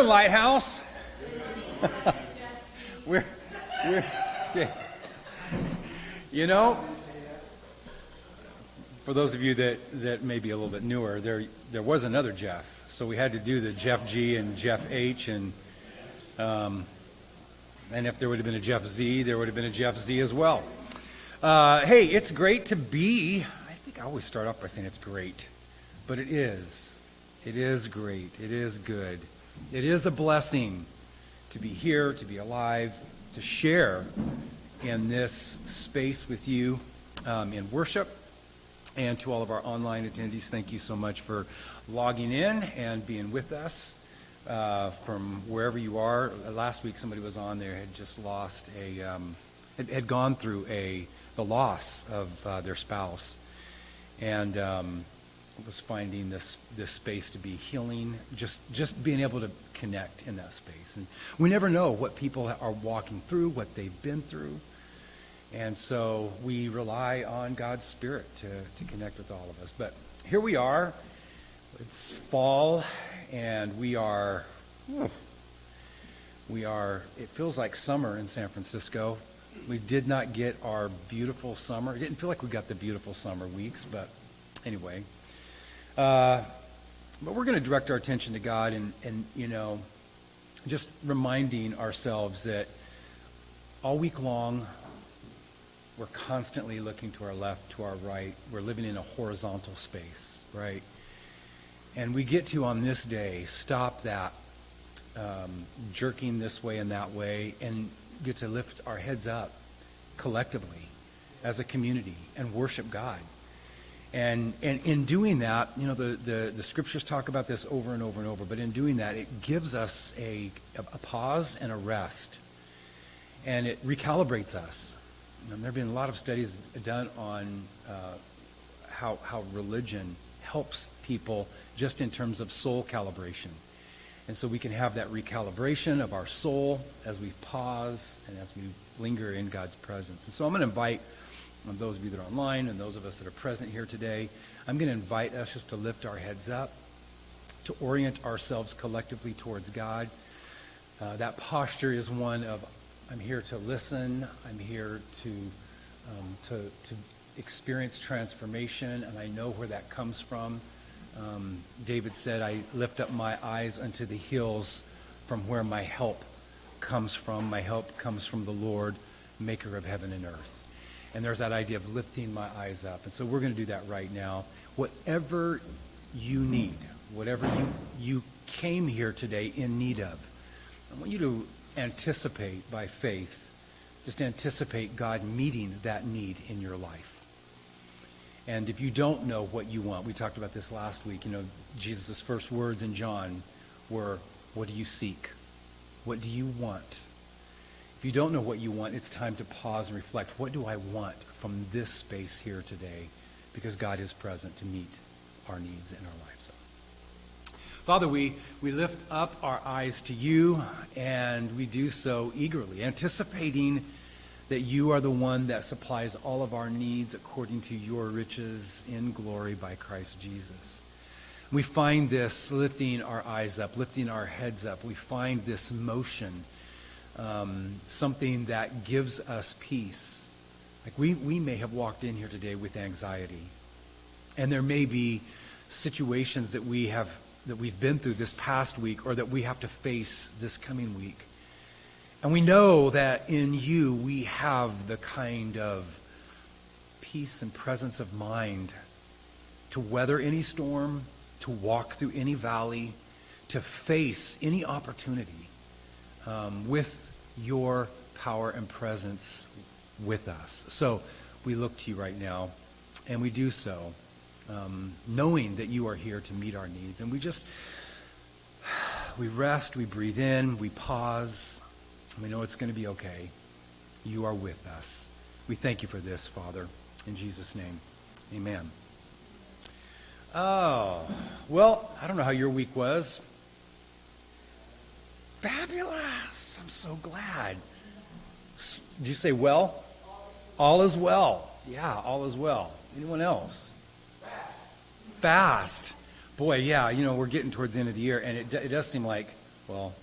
morning, Lighthouse. we're yeah. You know, for those of you that may be a little bit newer, there was another Jeff, so we had to do the Jeff G and Jeff H, and if there would have been a Jeff Z, there would have been a Jeff Z as well. Hey, it's great to be. I think I always start off by saying it's great, but it is. It is great. It is good. It is a blessing to be here, to be alive, to share in this space with you in worship. And to all of our online attendees, thank you so much for logging in and being with us from wherever you are. Last week somebody was on there, had just lost had gone through the loss of their spouse, and was finding this space to be healing, just being able to connect in that space. And we never know what people are walking through, what they've been through. And so we rely on God's Spirit to connect with all of us. But here we are. It's fall, and we are, it feels like summer in San Francisco. We did not get our beautiful summer. It didn't feel like we got the beautiful summer weeks, but anyway. But we're going to direct our attention to God and just reminding ourselves that all week long, we're constantly looking to our left, to our right. We're living in a horizontal space, right? And we get to, on this day, stop that jerking this way and that way and get to lift our heads up collectively as a community and worship God. And in doing that, the scriptures talk about this over and over and over, but in doing that, it gives us a pause and a rest. And it recalibrates us. And there have been a lot of studies done on how religion helps people just in terms of soul calibration. And so we can have that recalibration of our soul as we pause and as we linger in God's presence. And so I'm going to invite those of you that are online and those of us that are present here today, I'm going to invite us just to lift our heads up, to orient ourselves collectively towards God. That posture is one of, I'm here to listen. I'm here to experience transformation, and I know where that comes from. David said, I lift up my eyes unto the hills from where my help comes from. My help comes from the Lord, maker of heaven and earth. And there's that idea of lifting my eyes up. And so we're going to do that right now. Whatever you need, whatever you came here today in need of, I want you to anticipate by faith, just anticipate God meeting that need in your life. And if you don't know what you want, we talked about this last week, Jesus' first words in John were, what do you seek? What do you want? If you don't know what you want, it's time to pause and reflect. What do I want from this space here today? Because God is present to meet our needs in our lives. Father, we lift up our eyes to you, and we do so eagerly, anticipating that you are the one that supplies all of our needs according to your riches in glory by Christ Jesus. We find this lifting our eyes up, lifting our heads up. We find this motion, something that gives us peace. Like we may have walked in here today with anxiety, and there may be situations that we've been through this past week or that we have to face this coming week. And we know that in you we have the kind of peace and presence of mind to weather any storm, to walk through any valley, to face any opportunity with your power and presence with us. So we look to you right now, and we do so knowing that you are here to meet our needs. And we rest, we breathe in, we pause. We know it's going to be okay. You are with us. We thank you for this, Father. In Jesus' name, amen. Oh, well, I don't know how your week was. Fabulous. I'm so glad. Did you say well? All is well. Yeah, all is well. Anyone else? Fast. Boy, yeah, we're getting towards the end of the year, and it does seem like Well,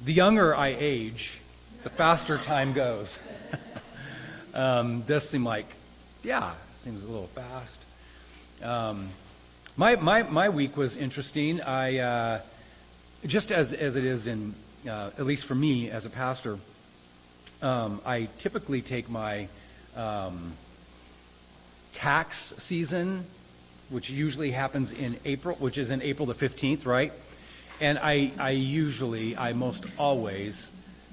the younger I age, the faster time goes. Does seem like, yeah, seems a little fast. My week was interesting. I just as it is in, at least for me as a pastor, I typically take my tax season, which usually happens in April, which is in April the 15th, right? And I most always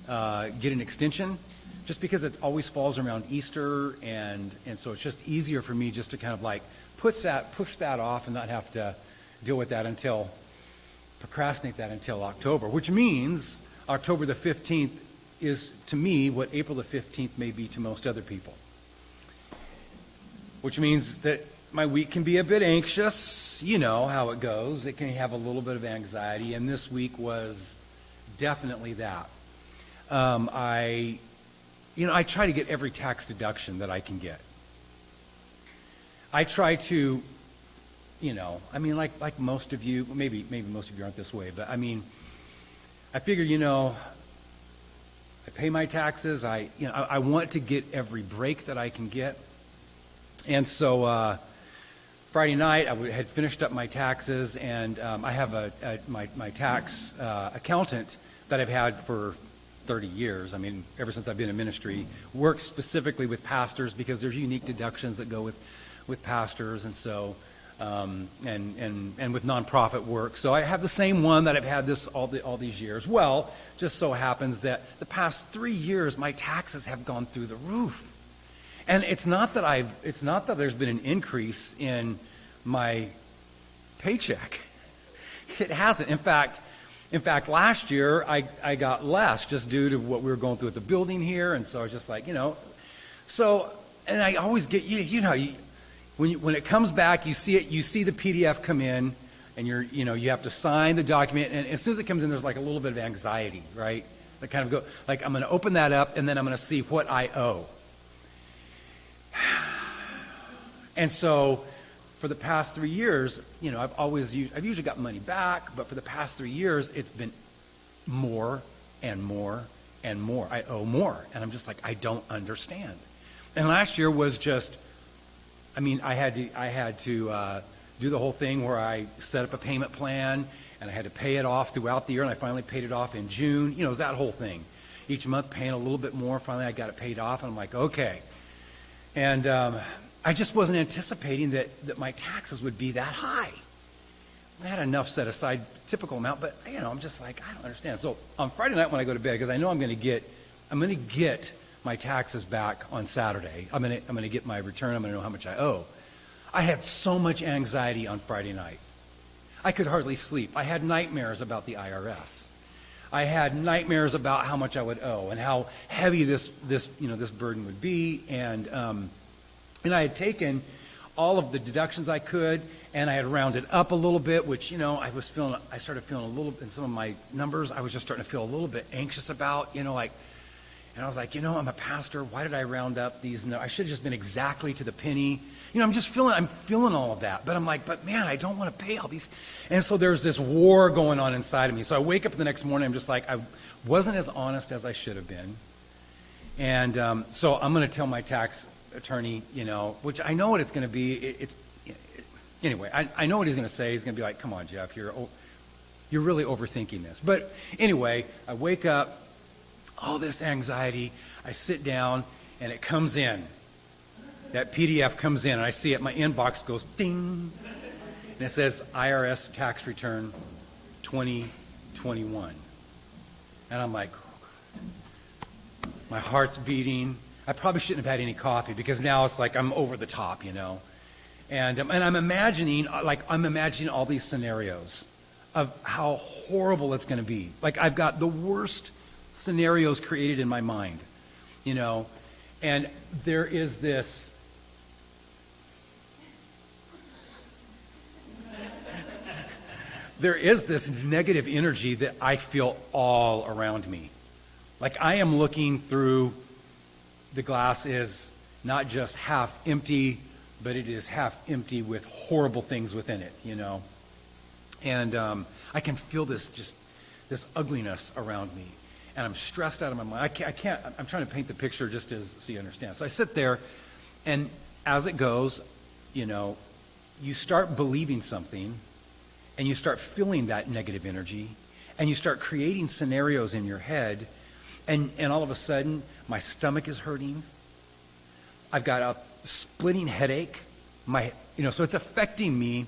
get an extension, just because it always falls around Easter, and so it's just easier for me just to kind of like push that off and not have to deal with that procrastinate that until October, which means October the 15th is to me what April the 15th may be to most other people. Which means that my week can be a bit anxious. You know how it goes. It can have a little bit of anxiety, and this week was definitely that. I try to get every tax deduction that I can get. I try to, like most of you, maybe most of you aren't this way, but I figure, I pay my taxes. I want to get every break that I can get. And so Friday night, I had finished up my taxes, and I have my tax accountant that I've had for 30 years. Ever since I've been in ministry, works specifically with pastors because there's unique deductions that go with pastors, and so and with nonprofit work. So I have the same one that I've had all these years. Well, just so happens that the past 3 years, my taxes have gone through the roof. And it's not that there's been an increase in my paycheck. It hasn't. In fact, last year I got less just due to what we were going through at the building here, and so I was just like, So, and I always get when it comes back, you see the PDF come in, and you have to sign the document, and as soon as it comes in, there's like a little bit of anxiety, right? That kind of go like, I'm going to open that up, and then I'm going to see what I owe. And so for the past 3 years, I've usually got money back, but for the past 3 years, it's been more and more and more. I owe more. And I'm just like, I don't understand. And last year was just, I had to do the whole thing where I set up a payment plan, and I had to pay it off throughout the year, and I finally paid it off in June. It was that whole thing. Each month paying a little bit more. Finally, I got it paid off, and I'm like, okay. And I just wasn't anticipating that my taxes would be that high. I had enough set aside, typical amount, but I'm just like, I don't understand. So on Friday night when I go to bed, because I know I'm going to get my taxes back on Saturday. I'm going to get my return. I'm going to know how much I owe. I had so much anxiety on Friday night. I could hardly sleep. I had nightmares about the IRS. I had nightmares about how much I would owe and how heavy this burden would be, and I had taken all of the deductions I could, and I had rounded up a little bit, which I started feeling a little in some of my numbers. I was just starting to feel a little bit anxious about, and I was like, I'm a pastor. Why did I round up these? I should have just been exactly to the penny. I'm feeling all of that. But I'm like, but man, I don't want to pay all these. And so there's this war going on inside of me. So I wake up the next morning, I'm just like, I wasn't as honest as I should have been. And so I'm going to tell my tax attorney, which I know what it's going to be. Anyway, I know what he's going to say. He's going to be like, come on, Jeff, you're really overthinking this. But anyway, I wake up, all this anxiety, I sit down, and it comes in. That PDF comes in, and I see it, my inbox goes ding, and it says IRS tax return 2021. And I'm like, oh God. My heart's beating. I probably shouldn't have had any coffee, because now it's like I'm over the top, And I'm imagining all these scenarios of how horrible it's going to be. Like, I've got the worst scenarios created in my mind, and there is this negative energy that I feel all around me. Like, I am looking through, the glass is not just half empty, but it is half empty with horrible things within it, And I can feel this this ugliness around me, and I'm stressed out of my mind. I can't, I'm trying to paint the picture just so you understand. So I sit there, and as it goes, you know, you start believing something, and you start feeling that negative energy, and you start creating scenarios in your head, and all of a sudden, my stomach is hurting. I've got a splitting headache. So it's affecting me.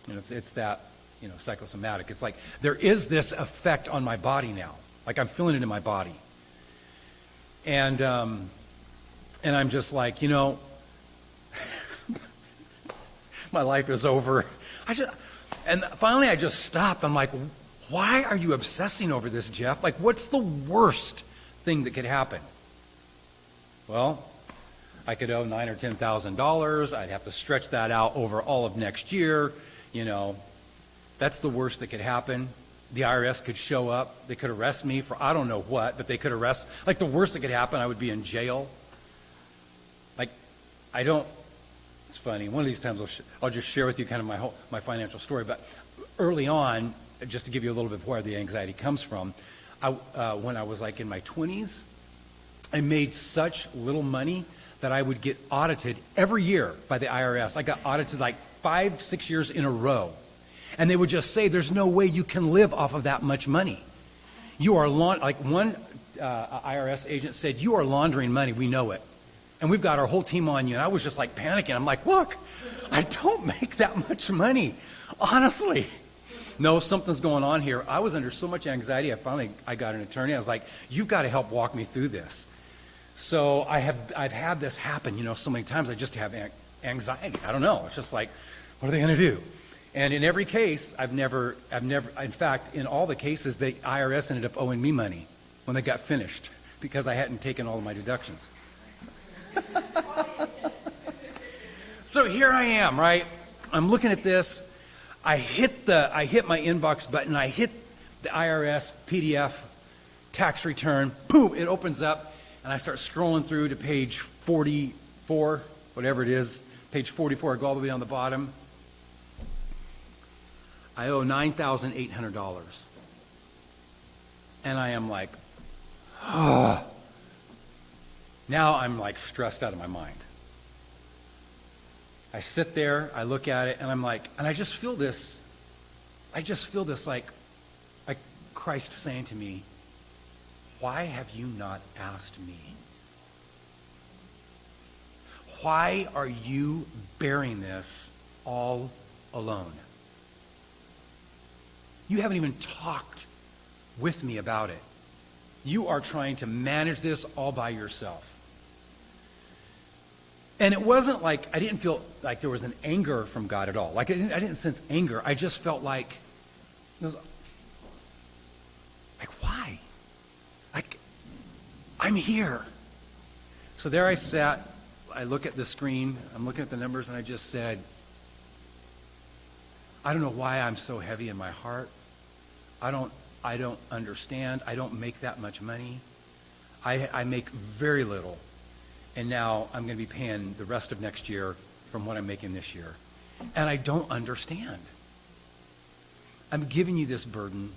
You know, it's that, you know, psychosomatic. It's like there is this effect on my body now. Like I'm feeling it in my body. And I'm just like, you know, my life is over. And finally I just stopped. I'm like, why are you obsessing over this, Jeff? Like, what's the worst thing that could happen? Well, I could owe $9,000 or $10,000. I'd have to stretch that out over all of next year. You know, that's the worst that could happen. The IRS could show up. They could arrest me for I don't know what, but they could arrest. Like the worst that could happen, I would be in jail. Like, it's funny. One of these times I'll just share with you kind of my financial story. But early on, just to give you a little bit of where the anxiety comes from, when I was like in my 20s, I made such little money that I would get audited every year by the IRS. I got audited like 5-6 years in a row. And they would just say, there's no way you can live off of that much money. You are, like one IRS agent said, you are laundering money, we know it. And we've got our whole team on you. And I was just like panicking. I'm like, look, I don't make that much money, honestly. No, something's going on here. I was under so much anxiety, I got an attorney. I was like, you've got to help walk me through this. So I've had this happen, you know, so many times I just have anxiety. I don't know. It's just like, what are they going to do? And in every case, I've never, in fact, in all the cases, the IRS ended up owing me money when they got finished because I hadn't taken all of my deductions. So here I am, right? I'm looking at this. I hit my inbox button. I hit the IRS PDF tax return. Boom! It opens up, and I start scrolling through to page 44, whatever it is. Page 44. I go all the way down the bottom. I owe $9,800, and I am like, oh. Now I'm like stressed out of my mind. I sit there, I look at it, and I'm like, and I just feel this like Christ saying to me, why have you not asked me? Why are you bearing this all alone? You haven't even talked with me about it. You are trying to manage this all by yourself. And it wasn't like, I didn't feel like there was an anger from God at all. Like I didn't sense anger. I just felt like, why? Like, I'm here. So there I sat. I look at the screen. I'm looking at the numbers, and I just said, I don't know why I'm so heavy in my heart. I don't understand. I don't make that much money. I make very little. And now I'm going to be paying the rest of next year from what I'm making this year. And I don't understand. I'm giving you this burden.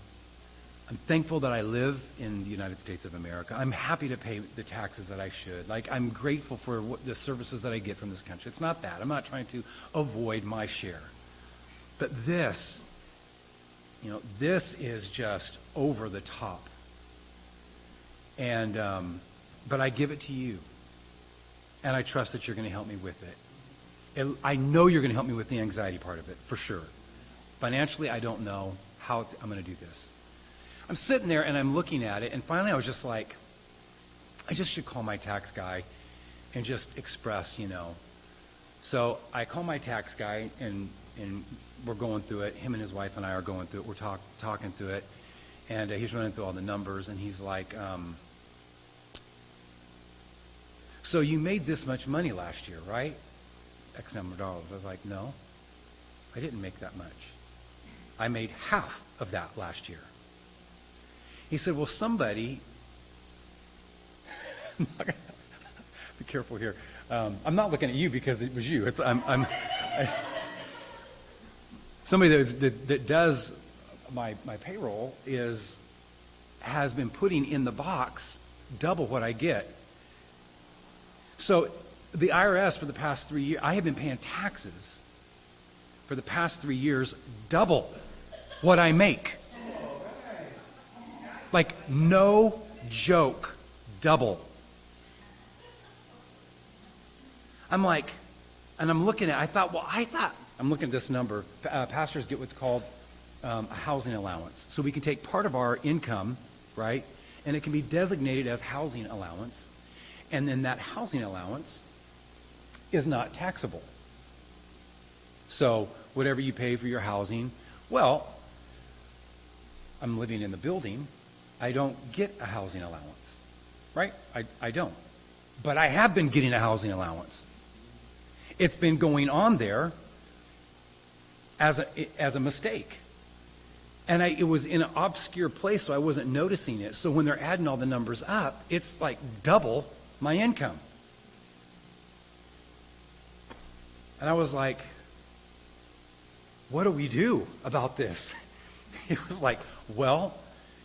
I'm thankful that I live in the United States of America. I'm happy to pay the taxes that I should. Like, I'm grateful for the services that I get from this country. It's not that. I'm not trying to avoid my share. But this, this is just over the top. And, but I give it to you. And I trust that you're going to help me with it. I know you're going to help me with the anxiety part of it, for sure. Financially, I don't know how I'm going to do this. I'm sitting there and I'm looking at it, and finally I was just like, I just should call my tax guy and just express, So I call my tax guy, and we're going through it. Him and his wife and I are going through it. We're talking through it. And he's running through all the numbers, and he's like, so you made this much money last year, right? X number of dollars. I was like, no, I didn't make that much. I made half of that last year. He said, well, somebody, be careful here. I'm not looking at you because it was you. Somebody that does my payroll is has been putting in the box double what I get. So the IRS for the past 3 years, I have been paying taxes for the past 3 years double what I make. Like, no joke, double. I'm like, and I'm looking at, I'm looking at this number. Pastors get what's called a housing allowance. So we can take part of our income, right, and it can be designated as housing allowance. And then that housing allowance is not taxable. So whatever you pay for your housing, well, I'm living in the building. I don't get a housing allowance, right? I don't. But I have been getting a housing allowance. It's been going on there as a mistake. And it was in an obscure place, so I wasn't noticing it. So when they're adding all the numbers up, it's like double my income. And I was like, what do we do about this? It was like, well,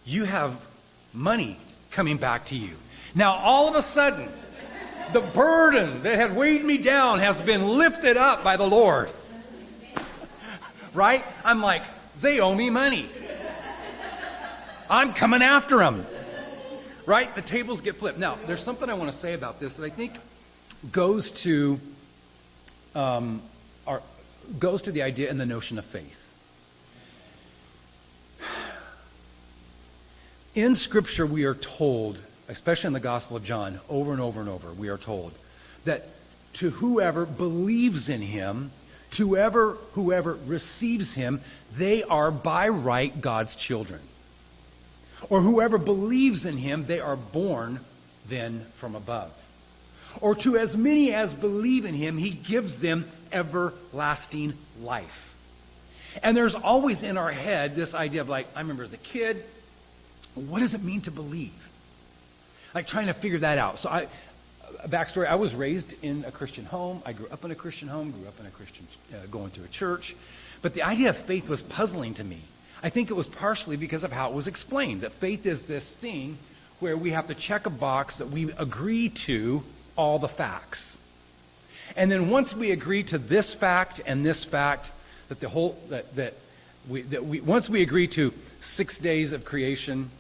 you have money coming back to you. Now, all of a sudden, the burden that had weighed me down has been lifted up by the Lord. Right? I'm like, they owe me money. I'm coming after them. Right? The tables get flipped. Now, there's something I want to say about this that I think goes to the idea and the notion of faith. In Scripture, we are told, especially in the Gospel of John, over and over and over, we are told that to whoever believes in him, to whoever receives him, they are by right God's children. Or whoever believes in him, they are born then from above. Or to as many as believe in him, he gives them everlasting life. And there's always in our head this idea of, like, I remember as a kid, what does it mean to believe? Like, trying to figure that out. So a backstory, I was raised in a Christian home. I grew up in a Christian home, grew up in a Christian, going to a church. But the idea of faith was puzzling to me. I think it was partially because of how it was explained, that faith is this thing where we have to check a box that we agree to all the facts. And then once we agree to this fact and this fact, once we agree to 6 days of creation,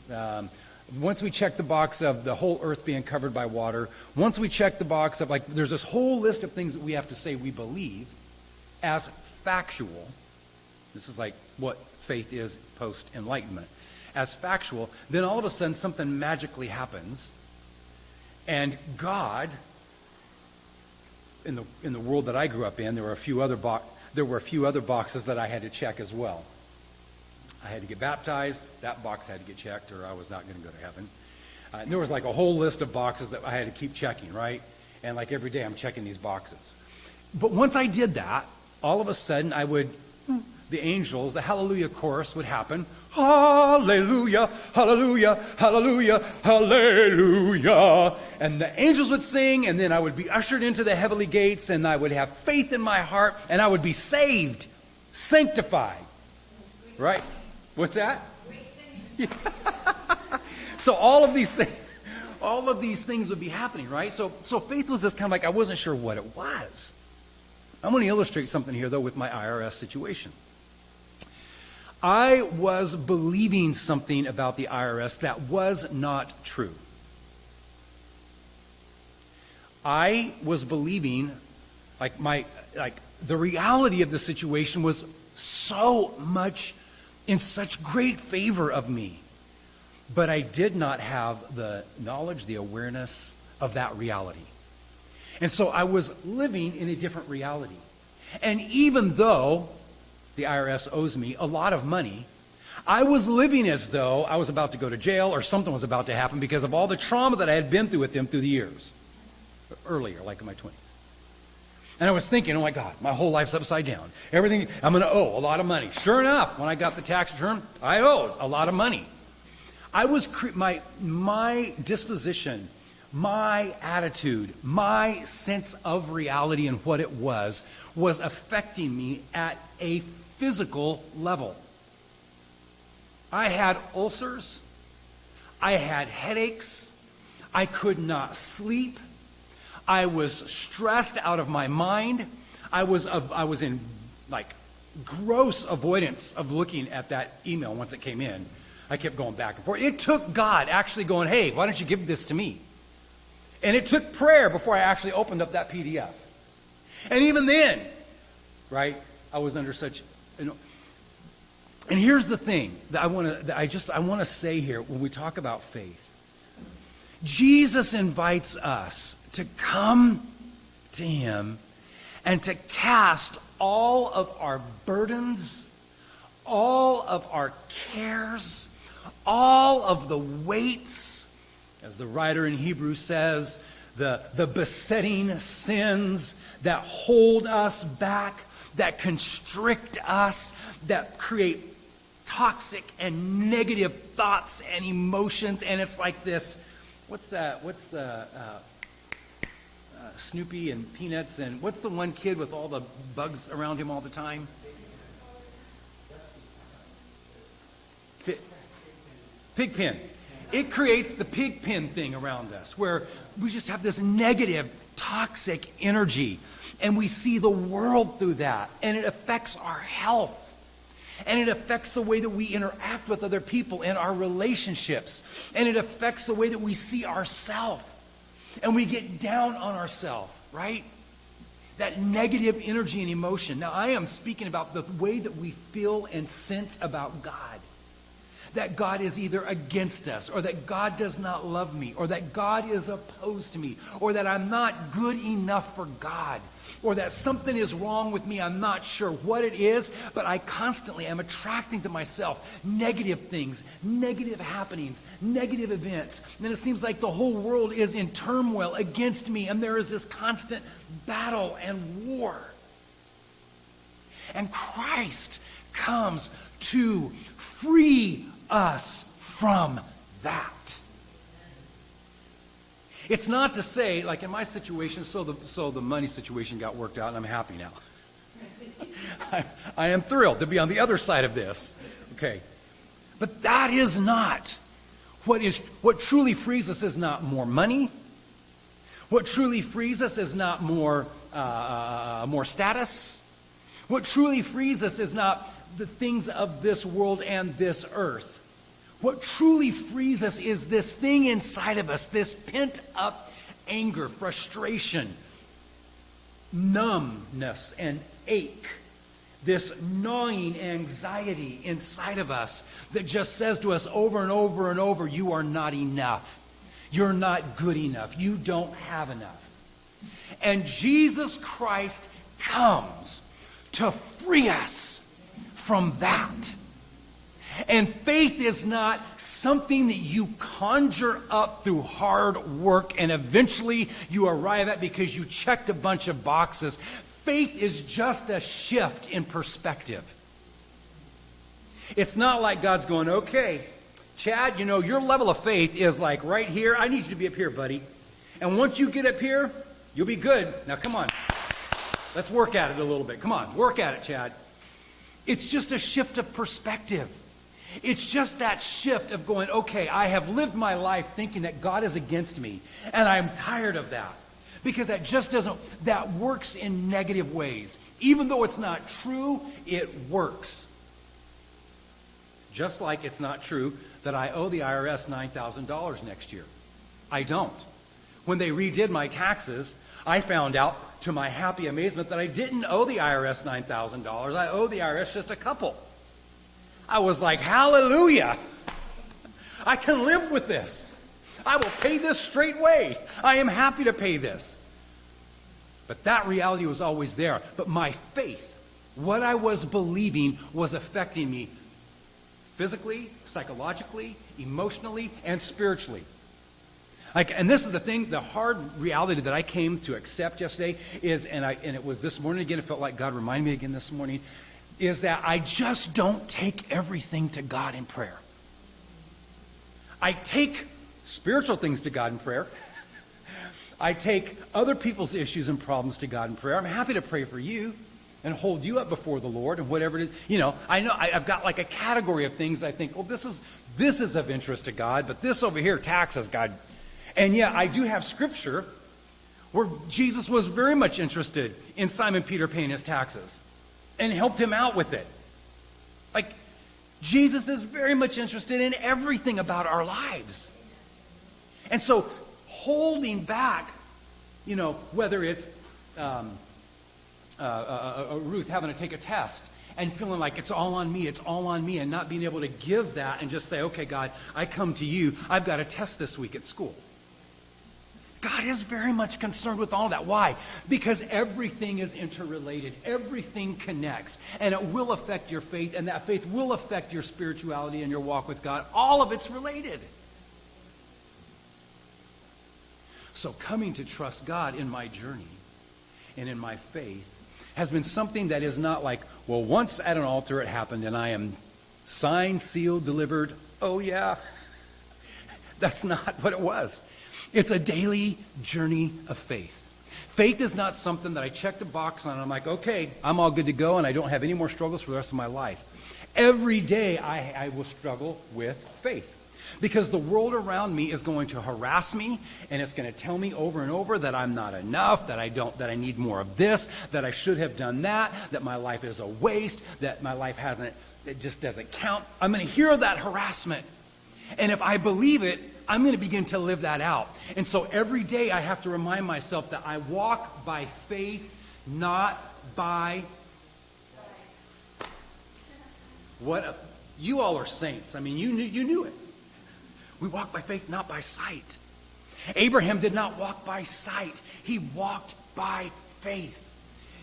once we check the box of the whole earth being covered by water, once we check the box of, like, there's this whole list of things that we have to say we believe as factual. This is like what faith is post-enlightenment. As factual, then all of a sudden something magically happens, and God, in the world that I grew up in, there were a few other boxes that I had to check as well. I had to get baptized. That box had to get checked, or I was not going to go to heaven. And there was like a whole list of boxes that I had to keep checking, right? And like every day I'm checking these boxes. But once I did that, all of a sudden the angels, the hallelujah chorus would happen. Hallelujah, hallelujah, hallelujah, hallelujah. And the angels would sing, and then I would be ushered into the heavenly gates, and I would have faith in my heart, and I would be saved, sanctified. Right? What's that? Yeah. So all of these things would be happening, right? So faith was this kind of like, I wasn't sure what it was. I'm going to illustrate something here, though, with my IRS situation. I was believing something about the IRS that was not true. I was believing, the reality of the situation was in such great favor of me. But I did not have the knowledge, the awareness of that reality. And so I was living in a different reality. And even though the IRS owes me a lot of money, I was living as though I was about to go to jail or something was about to happen because of all the trauma that I had been through with them through the years. Earlier, like in my 20s. And I was thinking, oh my God, my whole life's upside down. Everything, I'm going to owe a lot of money. Sure enough, when I got the tax return, I owed a lot of money. I was, my disposition, my attitude, my sense of reality and what it was affecting me at a physical level. I had ulcers. I had headaches. I could not sleep. I was stressed out of my mind. I was in like gross avoidance of looking at that email once it came in. I kept going back and forth. It took God actually going, hey, why don't you give this to me? And it took prayer before I actually opened up that PDF. And even then, right, I was under such, and here's the thing that I want to say here when we talk about faith. Jesus invites us to come to him and to cast all of our burdens, all of our cares, all of the weights, as the writer in Hebrews says, the besetting sins that hold us back, that constrict us, that create toxic and negative thoughts and emotions. And it's like this, what's the Snoopy and Peanuts, and what's the one kid with all the bugs around him all the time? Pigpen. It creates the pigpen thing around us, where we just have this negative, toxic energy, and we see the world through that, and it affects our health. And it affects the way that we interact with other people in our relationships. And it affects the way that we see ourselves. And we get down on ourselves, right? That negative energy and emotion. Now, I am speaking about the way that we feel and sense about God. That God is either against us, or that God does not love me, or that God is opposed to me, or that I'm not good enough for God, or that something is wrong with me. I'm not sure what it is, but I constantly am attracting to myself negative things, negative happenings, negative events. And it seems like the whole world is in turmoil against me, and there is this constant battle and war. And Christ comes to free us from that. It's not to say, like in my situation, so the money situation got worked out and I'm happy now. I am thrilled to be on the other side of this. Okay. But that is not what truly frees us is not more money. What truly frees us is not more status. What truly frees us is not the things of this world and this earth. What truly frees us is this thing inside of us, this pent-up anger, frustration, numbness, and ache, this gnawing anxiety inside of us that just says to us over and over and over, you are not enough. You're not good enough. You don't have enough. And Jesus Christ comes to free us from that. And faith is not something that you conjure up through hard work and eventually you arrive at because you checked a bunch of boxes. Faith is just a shift in perspective. It's not like God's going, okay, Chad, your level of faith is like right here. I need you to be up here, buddy. And once you get up here, you'll be good. Now, come on. Let's work at it a little bit. Come on, work at it, Chad. It's just a shift of perspective. It's just that shift of going, okay, I have lived my life thinking that God is against me, and I'm tired of that. Because that works in negative ways. Even though it's not true, it works. Just like it's not true that I owe the IRS $9,000 next year. I don't. When they redid my taxes, I found out, to my happy amazement, that I didn't owe the IRS $9,000. I owe the IRS just a couple. I was like, hallelujah. I can live with this. I will pay this straight way. I am happy to pay this. But that reality was always there. But my faith, what I was believing, was affecting me physically, psychologically, emotionally, and spiritually. And this is the thing, the hard reality that I came to accept yesterday is, and it was this morning again, it felt like God reminded me again this morning, is that I just don't take everything to God in prayer. I take spiritual things to God in prayer. I take other people's issues and problems to God in prayer. I'm happy to pray for you. and hold you up before the Lord and whatever it is. I know I've got like a category of things I think, well, this is of interest to God, but this over here, taxes, God. And yeah, I do have scripture where Jesus was very much interested in Simon Peter paying his taxes and helped him out with it. Like, Jesus is very much interested in everything about our lives. And so holding back, whether it's Ruth having to take a test and feeling like it's all on me, and not being able to give that and just say, okay, God, I come to you. I've got a test this week at school. God is very much concerned with all of that. Why? Because everything is interrelated. Everything connects. And it will affect your faith, and that faith will affect your spirituality and your walk with God. All of it's related. So coming to trust God in my journey and in my faith has been something that is not like, well, once at an altar it happened and I am signed, sealed, delivered. Oh, yeah. That's not what it was. It's a daily journey of faith. Faith is not something that I check the box on and I'm like, okay, I'm all good to go and I don't have any more struggles for the rest of my life. Every day I will struggle with faith. Because the world around me is going to harass me, and it's going to tell me over and over that I'm not enough, that I need more of this, that I should have done that my life is a waste, that my life it just doesn't count. I'm going to hear that harassment. And if I believe it, I'm going to begin to live that out. And so every day I have to remind myself that I walk by faith, not by you all are saints. I mean, you knew it. We walk by faith, not by sight. Abraham did not walk by sight. He walked by faith.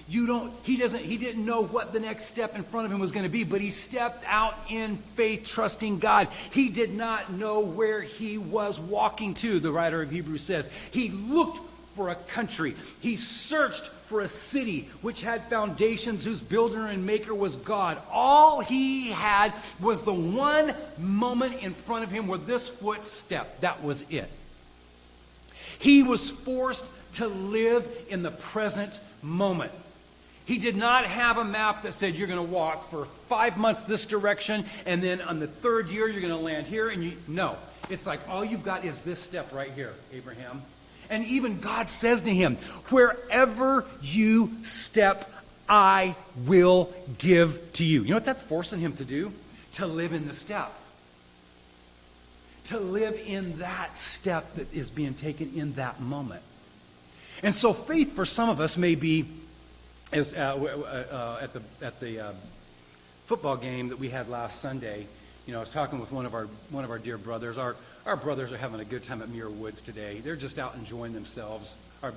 He didn't know what the next step in front of him was going to be, but he stepped out in faith, trusting God. He did not know where he was walking to, the writer of Hebrews says. He looked for a country. He searched for a city which had foundations, whose builder and maker was God. All he had was the one moment in front of him where this foot stepped. That was it. He was forced to live in the present moment. He did not have a map that said you're going to walk for 5 months this direction, and then on the third year you're going to land here. No. It's like all you've got is this step right here, Abraham. And even God says to him, wherever you step, I will give to you. You know what that's forcing him to do? To live in the step. To live in that step that is being taken in that moment. And so faith for some of us may be, as at the football game that we had last Sunday, I was talking with one of our dear brothers. Our brothers are having a good time at Muir Woods today. They're just out enjoying themselves.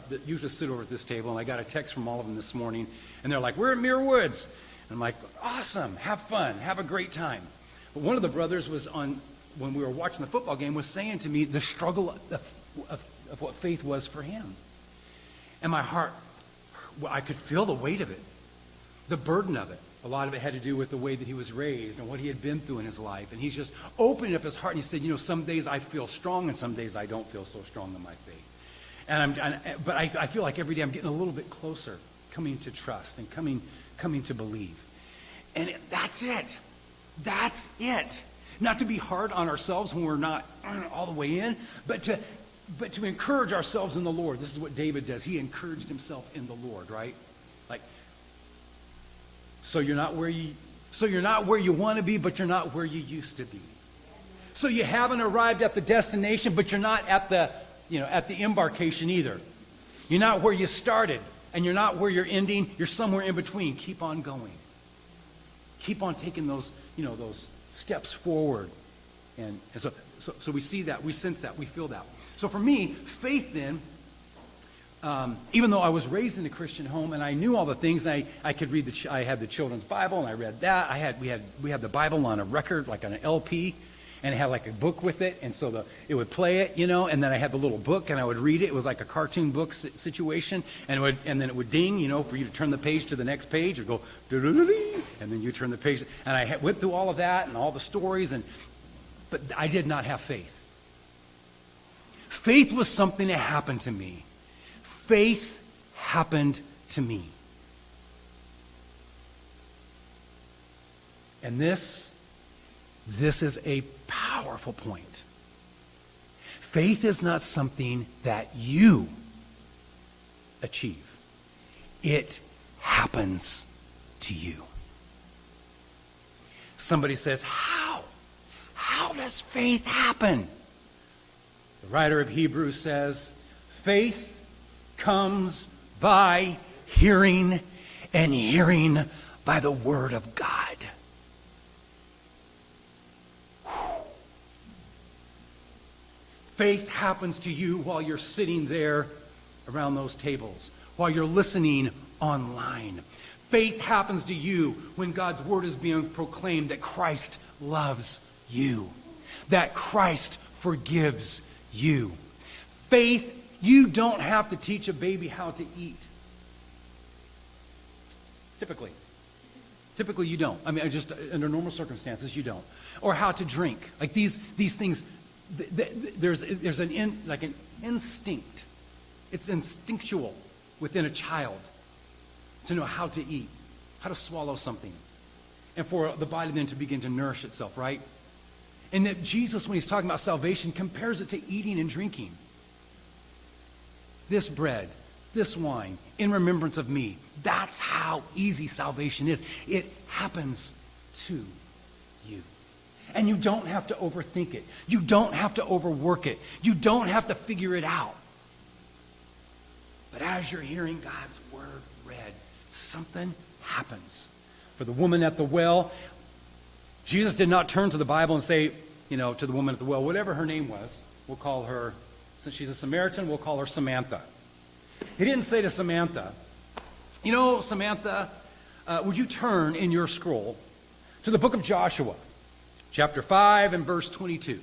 They usually sit over at this table, and I got a text from all of them this morning, and they're like, we're at Muir Woods. And I'm like, awesome, have fun, have a great time. But one of the brothers was when we were watching the football game, was saying to me the struggle of what faith was for him. And my heart, I could feel the weight of it, the burden of it. A lot of it had to do with the way that he was raised and what he had been through in his life. And he's just opening up his heart, and he said, some days I feel strong and some days I don't feel so strong in my faith. But I feel like every day I'm getting a little bit closer, coming to trust and coming to believe. And that's it. That's it. Not to be hard on ourselves when we're not all the way in, but to encourage ourselves in the Lord. This is what David does. He encouraged himself in the Lord, right? So you're not where you want to be, but you're not where you used to be. So you haven't arrived at the destination, but you're not at the embarkation either. You're not where you started, and you're not where you're ending. You're somewhere in between. Keep on going. Keep on taking those steps forward. And so we see that, we sense that, we feel that. So for me, faith then, even though I was raised in a Christian home and I knew all the things, I could read I had the children's Bible and I read that. We had the Bible on a record, like on an LP, and it had like a book with it, and so it would play it, and then I had the little book and I would read it. It was like a cartoon book situation, and then it would ding, for you to turn the page to the next page, or go, and then you turn the page, and I went through all of that and all the stories, but I did not have faith. Faith was something that happened to me. Faith happened to me. And this is a powerful point. Faith is not something that you achieve. It happens to you. Somebody says, how? How does faith happen? The writer of Hebrews says, faith comes by hearing, and hearing by the word of God. Faith happens to you while you're sitting there around those tables, while you're listening online. Faith happens to you when God's word is being proclaimed that Christ loves you, that Christ forgives you. Faith, you don't have to teach a baby how to eat. Typically you don't. I mean, just under normal circumstances, you don't. Or how to drink. Like these things, there's an instinct. It's instinctual within a child to know how to eat, how to swallow something, and for the body then to begin to nourish itself, right? And that Jesus, when he's talking about salvation, compares it to eating and drinking. This bread, this wine, in remembrance of me. That's how easy salvation is. It happens to you. And you don't have to overthink it. You don't have to overwork it. You don't have to figure it out. But as you're hearing God's word read, something happens. For the woman at the well, Jesus did not turn to the Bible and say, to the woman at the well, whatever her name was, we'll call her, since she's a Samaritan, we'll call her Samantha. He didn't say to Samantha, Samantha, would you turn in your scroll to the book of Joshua, chapter 5 and verse 22.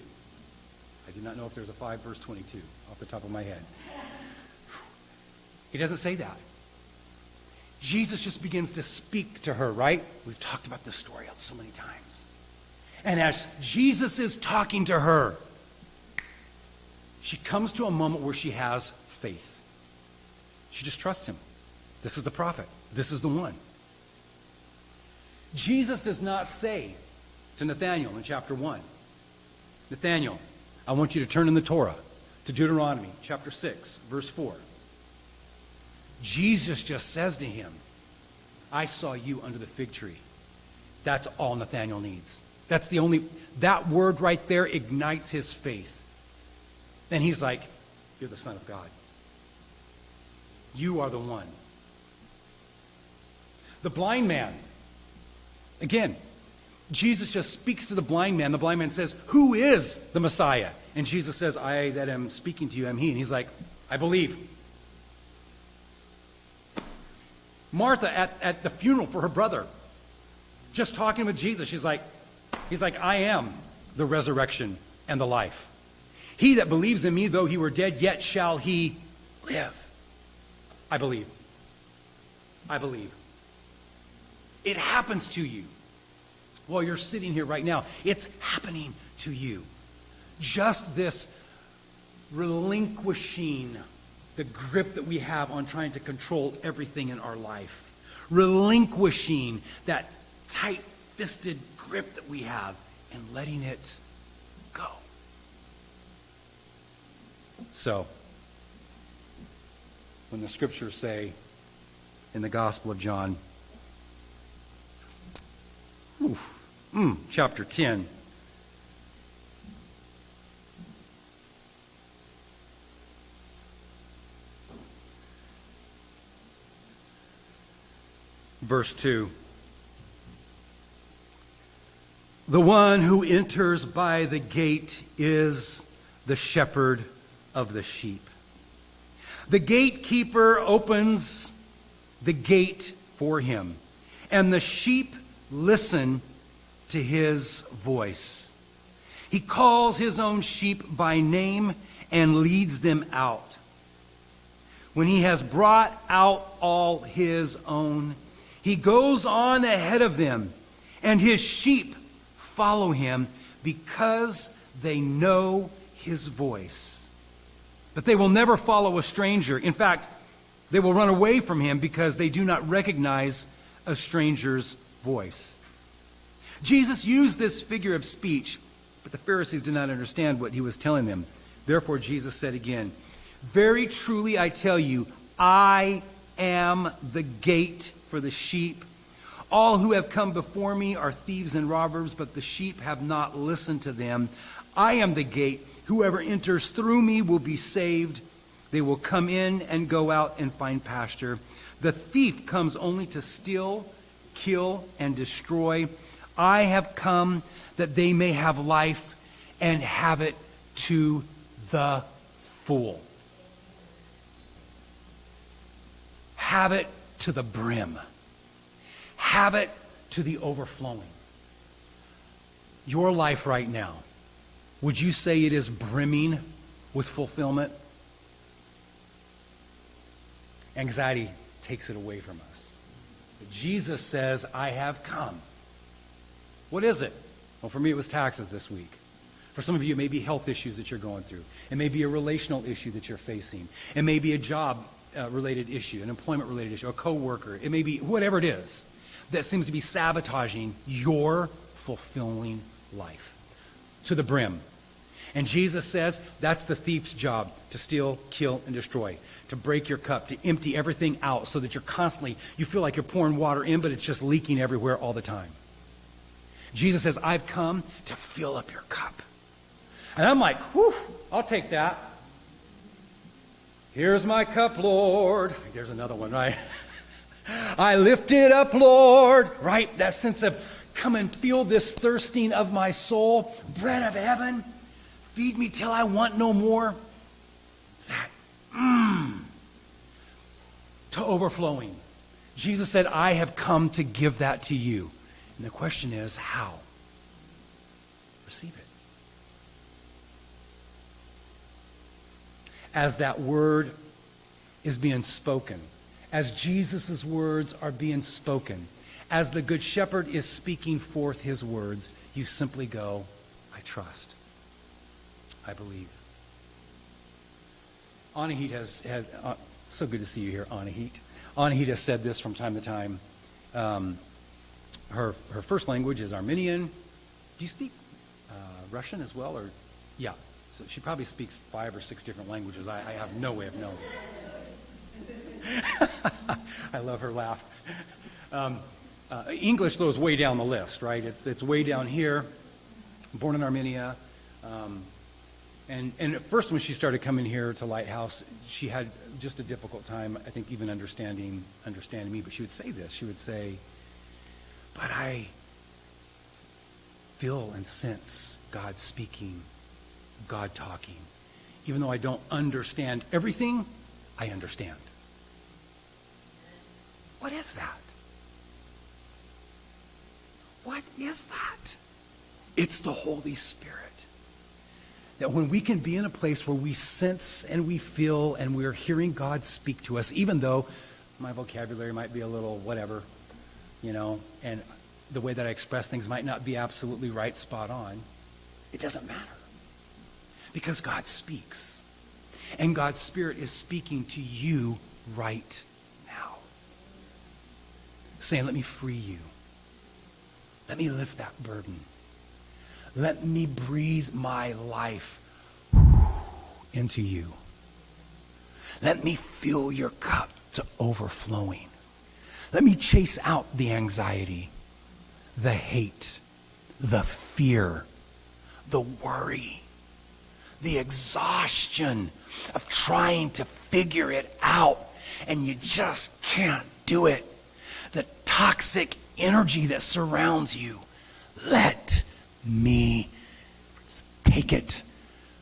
I do not know if there's a 5 verse 22 off the top of my head. He doesn't say that. Jesus just begins to speak to her, right? We've talked about this story so many times. And as Jesus is talking to her, she comes to a moment where she has faith. She just trusts him. This is the prophet. This is the one. Jesus does not say to Nathanael in chapter 1, Nathanael, I want you to turn in the Torah to Deuteronomy chapter 6, verse 4. Jesus just says to him, I saw you under the fig tree. That's all Nathanael needs. That word right there ignites his faith. Then he's like, you're the Son of God. You are the one. The blind man, again, Jesus just speaks to the blind man. The blind man says, who is the Messiah? And Jesus says, I that am speaking to you am he. And he's like, I believe. Martha at the funeral for her brother, just talking with Jesus, he's like, I am the resurrection and the life. He that believes in me, though he were dead, yet shall he live. I believe. I believe. It happens to you while you're sitting here right now. It's happening to you. Just this relinquishing the grip that we have on trying to control everything in our life. Relinquishing that tight-fisted grip that we have and letting it go. So, when the scriptures say in the Gospel of John, chapter 10, verse 2, the one who enters by the gate is the shepherd of the sheep. The gatekeeper opens the gate for him, and the sheep listen to his voice. He calls his own sheep by name and leads them out. When he has brought out all his own, he goes on ahead of them, and his sheep follow him because they know his voice. But they will never follow a stranger. In fact, they will run away from him because they do not recognize a stranger's voice. Jesus used this figure of speech, but the Pharisees did not understand what he was telling them. Therefore, Jesus said again, very truly I tell you, I am the gate for the sheep. All who have come before me are thieves and robbers, but the sheep have not listened to them. I am the gate. Whoever enters through me will be saved. They will come in and go out and find pasture. The thief comes only to steal, kill, and destroy. I have come that they may have life and have it to the full. Have it to the brim. Have it to the overflowing. Your life right now, would you say it is brimming with fulfillment? Anxiety takes it away from us. But Jesus says, I have come. What is it? Well, for me, it was taxes this week. For some of you, it may be health issues that you're going through. It may be a relational issue that you're facing. It may be a job-related issue, an employment-related issue, a coworker. It may be whatever it is that seems to be sabotaging your fulfilling life to the brim. And Jesus says that's the thief's job, to steal, kill, and destroy, to break your cup, to empty everything out so that you're constantly, you feel like you're pouring water in, but it's just leaking everywhere all the time. Jesus says, I've come to fill up your cup. And I'm like, whew, I'll take that. Here's my cup, Lord. There's another one, right? I lift it up, Lord. Right? That sense of come and feel this thirsting of my soul. Bread of heaven. Feed me till I want no more. It's that, to overflowing. Jesus said, I have come to give that to you. And the question is, how? Receive it. As that word is being spoken, as Jesus' words are being spoken, as the Good Shepherd is speaking forth his words, you simply go, I trust. I believe. Anahit has so good to see you here, Anahit. Anahit has said this from time to time. Her first language is Armenian. Do you speak Russian as well? Or yeah. So she probably speaks 5 or 6 different languages. I have no way of knowing. I love her laugh. English, though, is way down the list, right? It's way down here. Born in Armenia. And at first when she started coming here to Lighthouse, she had just a difficult time, I think, even understanding me. But she would say this. She would say, but I feel and sense God speaking, God talking. Even though I don't understand everything, I understand. What is that? What is that? It's the Holy Spirit. That when we can be in a place where we sense and we feel and we're hearing God speak to us, even though my vocabulary might be a little whatever, and the way that I express things might not be absolutely right, spot on, it doesn't matter. Because God speaks. And God's Spirit is speaking to you right now. Saying, let me free you. Let me lift that burden. Let me breathe my life into you. Let me fill your cup to overflowing. Let me chase out the anxiety, the hate, the fear, the worry, the exhaustion of trying to figure it out and you just can't do it. The toxic energy that surrounds you. Let me take it,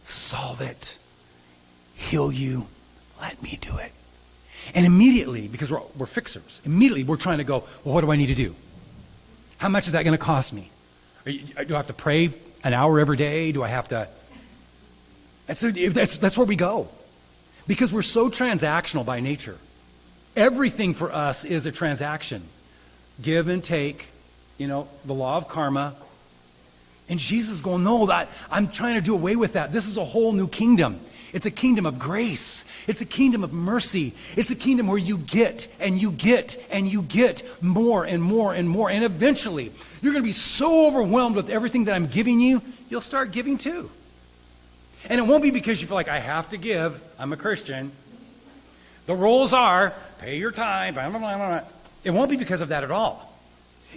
solve it, heal you. Let me do it. And immediately, because we're fixers, immediately we're trying to go, well, what do I need to do? How much is that going to cost me? Do I have to pray an hour every day? Do I have to? That's where we go. Because we're so transactional by nature. Everything for us is a transaction. Give and take, the law of karma. And Jesus is going, no, I'm trying to do away with that. This is a whole new kingdom. It's a kingdom of grace. It's a kingdom of mercy. It's a kingdom where you get and you get and you get more and more and more. And eventually, you're going to be so overwhelmed with everything that I'm giving you, you'll start giving too. And it won't be because you feel like, I have to give. I'm a Christian. The rules are, pay your tithe, blah, blah, blah, blah. It won't be because of that at all.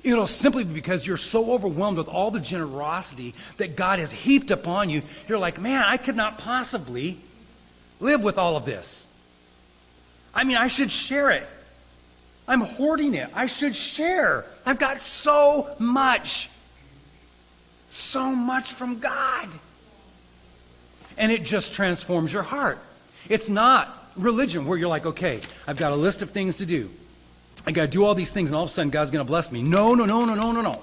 It'll simply be because you're so overwhelmed with all the generosity that God has heaped upon you. You're like, man, I could not possibly live with all of this. I mean, I should share it. I'm hoarding it. I should share. I've got so much from God. And it just transforms your heart. It's not religion where you're like, okay, I've got a list of things to do. I got to do all these things, and all of a sudden God's going to bless me. No.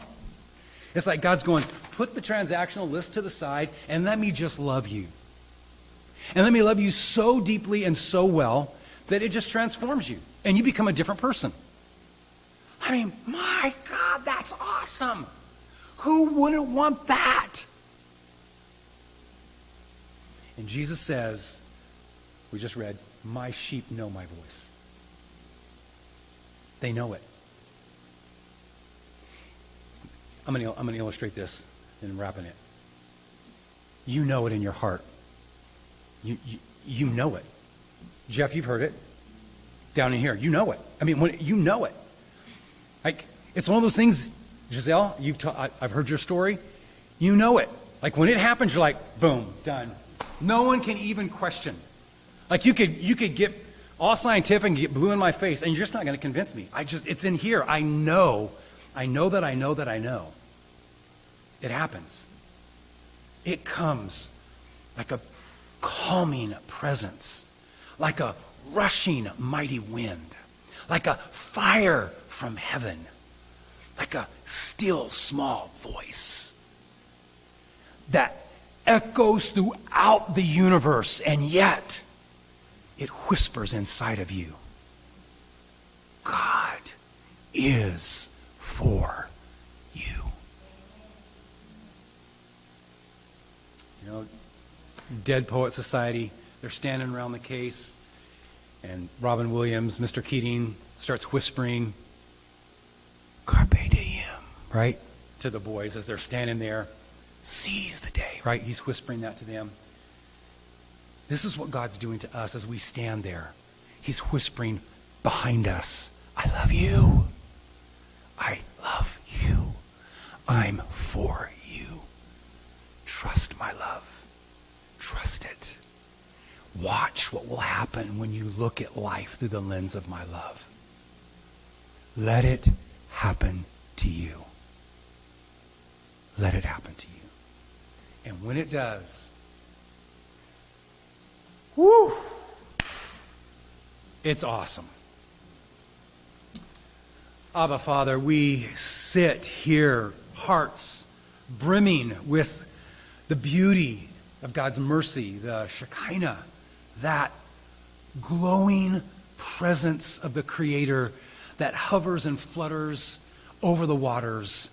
It's like God's going, put the transactional list to the side, and let me just love you. And let me love you so deeply and so well that it just transforms you, and you become a different person. I mean, my God, that's awesome. Who wouldn't want that? And Jesus says, we just read, my sheep know my voice. They know it. I'm going to illustrate this and wrapping it. You know it in your heart. You know it. Jeff, you've heard it. Down in here, you know it. I mean, you know it. Like, it's one of those things, Giselle, I've heard your story. You know it. Like, when it happens, you're like, boom, done. No one can even question. Like, you could get all scientific and get blue in my face, and you're just not going to convince me. It's in here. I know that I know. It happens. It comes like a calming presence, like a rushing mighty wind, like a fire from heaven, like a still small voice that echoes throughout the universe, and yet it whispers inside of you. God is for you. You know, Dead Poet Society, they're standing around the case, and Robin Williams, Mr. Keating, starts whispering, Carpe diem, right? To the boys as they're standing there. Seize the day, right? He's whispering that to them. This is what God's doing to us as we stand there. He's whispering behind us, I love you. I love you. I'm for you. Trust my love. Trust it. Watch what will happen when you look at life through the lens of my love. Let it happen to you. Let it happen to you. And when it does, whoo, it's awesome. Abba, Father, we sit here, hearts brimming with the beauty of God's mercy, the Shekinah, that glowing presence of the Creator that hovers and flutters over the waters,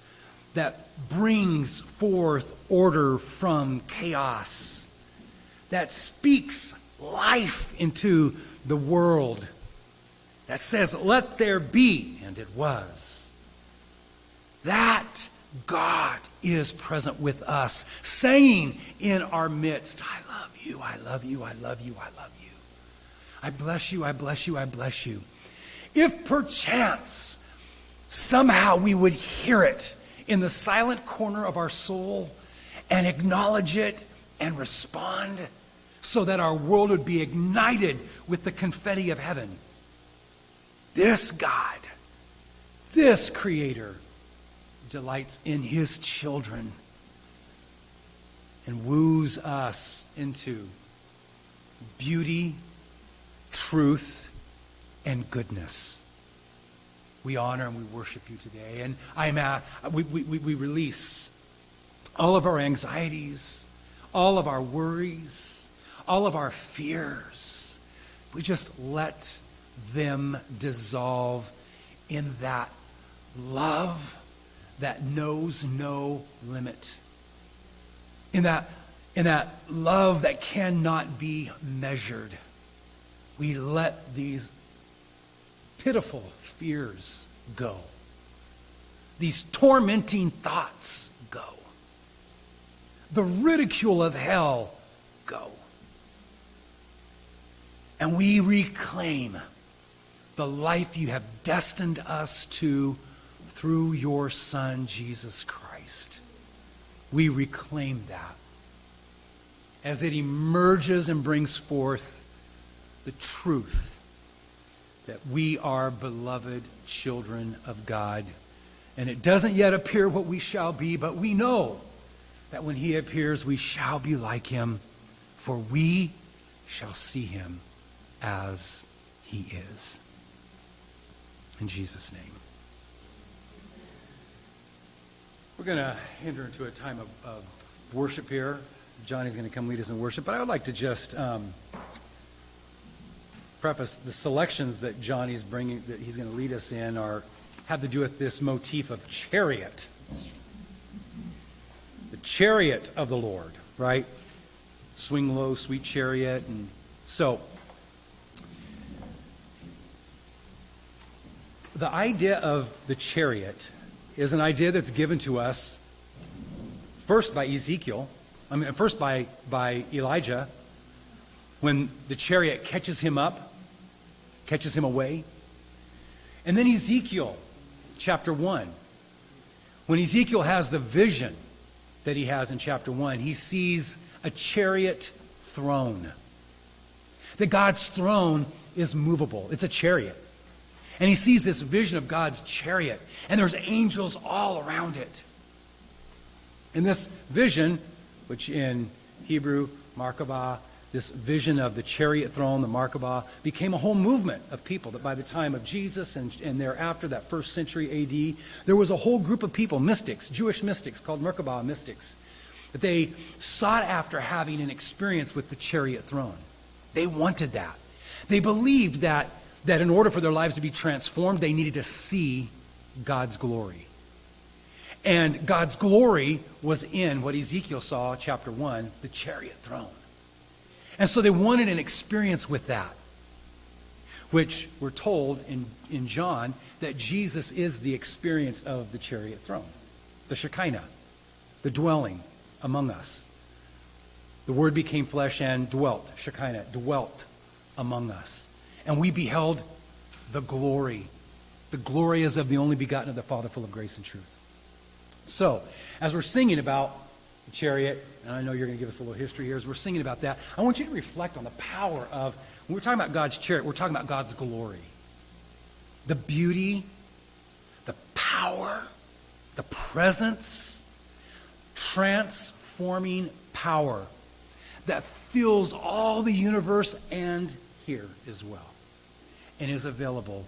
that brings forth order from chaos, that speaks life into the world, that says, let there be, and it was. That God is present with us, saying in our midst, I love you, I love you, I love you, I love you. I bless you, I bless you, I bless you. If perchance somehow we would hear it in the silent corner of our soul and acknowledge it and respond so that our world would be ignited with the confetti of heaven. This God, this Creator, delights in His children and woos us into beauty, truth, and goodness. We honor and we worship you today. And we release all of our anxieties, all of our worries, all of our fears. We just let them dissolve in that love that knows no limit. In that in that love that cannot be measured, we let these pitiful fears go. These tormenting thoughts go. The ridicule of hell go. And we reclaim the life you have destined us to through your Son, Jesus Christ. We reclaim that as it emerges and brings forth the truth that we are beloved children of God. And it doesn't yet appear what we shall be, but we know that when he appears, we shall be like him, for we shall see him as he is. In Jesus' name. We're going to enter into a time of worship here. Johnny's going to come lead us in worship, but I would like to just preface the selections that Johnny's bringing, that he's going to lead us in, have to do with this motif of chariot. The chariot of the Lord, right? Swing low, sweet chariot. And so, the idea of the chariot is an idea that's given to us first by first by Elijah, when the chariot catches him away. And then Ezekiel, chapter 1. When Ezekiel has the vision that he has in chapter 1, he sees a chariot throne. That God's throne is movable. It's a chariot. And he sees this vision of God's chariot, and there's angels all around it. And this vision, which in Hebrew, Merkabah, this vision of the chariot throne, the Merkabah, became a whole movement of people that by the time of Jesus and thereafter, that first century A.D., there was a whole group of people, mystics, Jewish mystics, called Merkabah mystics, that they sought after having an experience with the chariot throne. They wanted that. They believed that in order for their lives to be transformed, they needed to see God's glory. And God's glory was in what Ezekiel saw, chapter 1, the chariot throne. And so they wanted an experience with that, which we're told in John that Jesus is the experience of the chariot throne, the Shekinah, the dwelling among us. The Word became flesh and dwelt, Shekinah, dwelt among us. And we beheld the glory. The glory is of the only begotten of the Father, full of grace and truth. So, as we're singing about the chariot, and I know you're going to give us a little history here, as we're singing about that, I want you to reflect on the power of, when we're talking about God's chariot, we're talking about God's glory. The beauty, the power, the presence, transforming power that fills all the universe and here as well, and is available